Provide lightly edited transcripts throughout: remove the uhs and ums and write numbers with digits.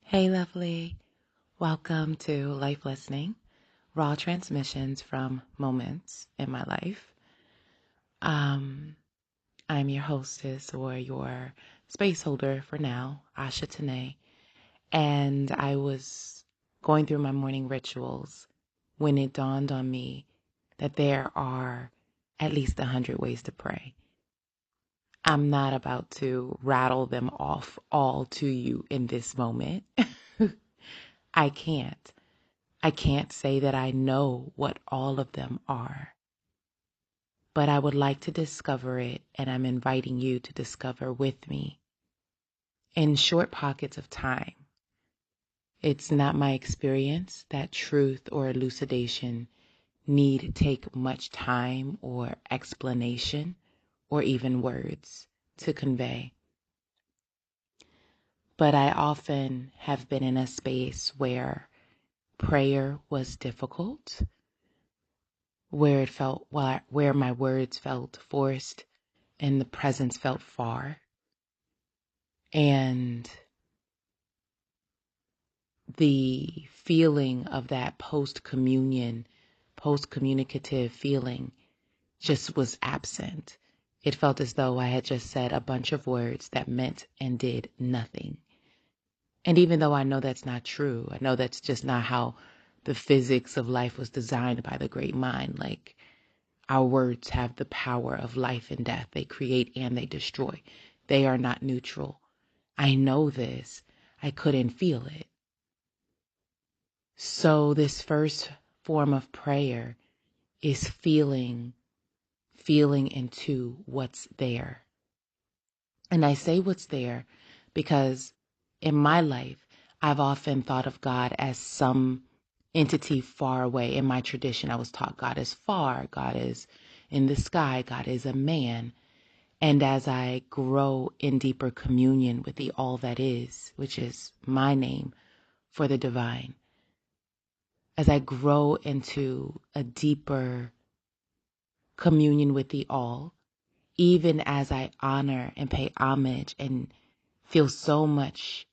Hey, lovely. Welcome to Life Listening, raw transmissions from moments in my life. Um, I'm your hostess or your space holder for now, Asha Tanae, and I was going through my morning rituals when it dawned on me that there are at least 100 ways to pray. I'm not about to rattle them off all to you in this moment. I can't. I can't say that I know what all of them are, but I would like to discover it, and I'm inviting you to discover with me in short pockets of time. It's not my experience that truth or elucidation need take much time or explanation or even words to convey. But I often have been in a space where prayer was difficult, where it felt where my words felt forced and the presence felt far. And the feeling of that post-communicative feeling just was absent. It felt as though I had just said a bunch of words that meant and did nothing. And even though I know that's not true, I know that's just not how the physics of life was designed by the great mind. Like, our words have the power of life and death. They create and they destroy. They are not neutral. I know this. I couldn't feel it. So this first form of prayer is feeling into what's there. And I say what's there because in my life, I've often thought of God as some entity far away. In my tradition, I was taught God is far, God is in the sky, God is a man. And as I grow in deeper communion with the all that is, which is my name for the divine, as I grow into a deeper communion with the all, even as I honor and pay homage and feel so much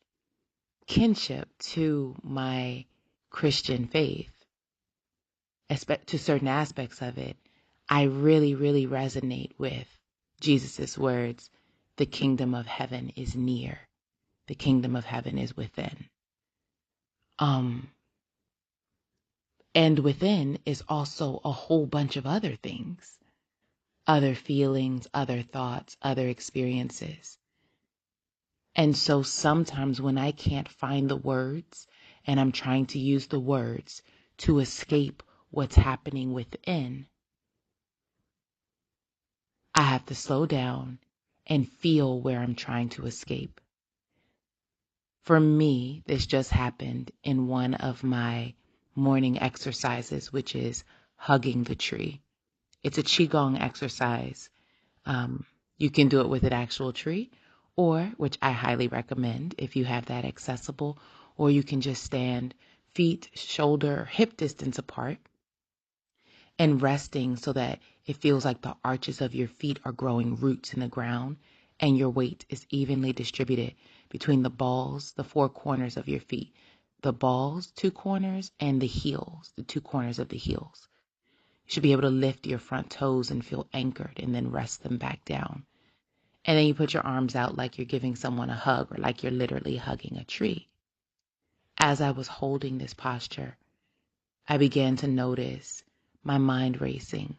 kinship to my Christian faith, to certain aspects of it, I really, really resonate with Jesus's words, the kingdom of heaven is near. The kingdom of heaven is within. And within is also a whole bunch of other things, other feelings, other thoughts, other experiences. And so sometimes when I can't find the words and I'm trying to use the words to escape what's happening within, I have to slow down and feel where I'm trying to escape. For me, this just happened in one of my morning exercises, which is hugging the tree. It's a qigong exercise. You can do it with an actual tree, or, which I highly recommend if you have that accessible, or you can just stand feet, shoulder, hip distance apart and resting so that it feels like the arches of your feet are growing roots in the ground and your weight is evenly distributed between the balls, the four corners of your feet, the balls, two corners, and the heels, the two corners of the heels. You should be able to lift your front toes and feel anchored and then rest them back down. And then you put your arms out like you're giving someone a hug or like you're literally hugging a tree. As I was holding this posture, I began to notice my mind racing.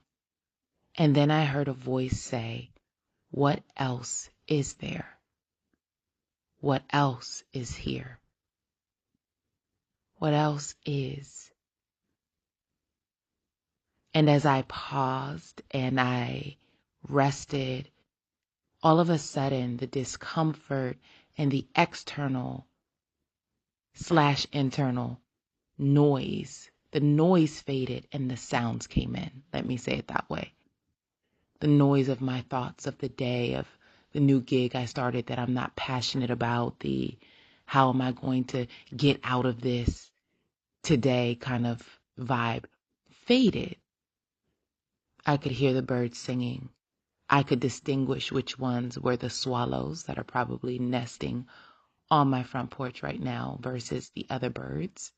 And then I heard a voice say, "What else is there? What else is here? What else is?" And as I paused and I rested, all of a sudden the discomfort and the external / internal noise, the noise faded and the sounds came in. Let me say it that way. The noise of my thoughts of the day, of the new gig I started that I'm not passionate about, the how am I going to get out of this today kind of vibe faded. I could hear the birds singing. I could distinguish which ones were the swallows that are probably nesting on my front porch right now versus the other birds.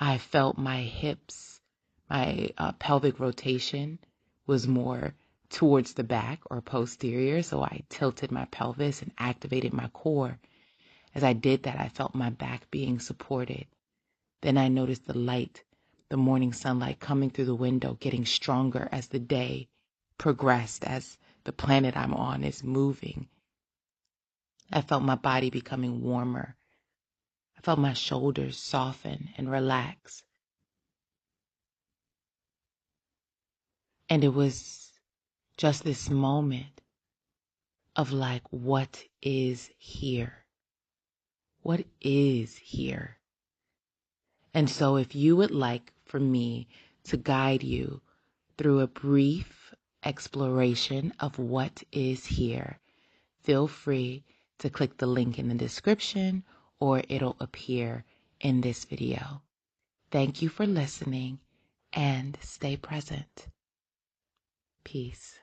I felt my hips, my pelvic rotation was more towards the back or posterior, so I tilted my pelvis and activated my core. As I did that, I felt my back being supported. Then I noticed the light, the morning sunlight coming through the window, getting stronger as the day progressed, as the planet I'm on is moving. I felt my body becoming warmer. I felt my shoulders soften and relax. And it was just this moment of like, what is here? What is here? And so if you would like for me to guide you through a brief exploration of what is here, feel free to click the link in the description or it'll appear in this video. Thank you for listening and stay present. Peace.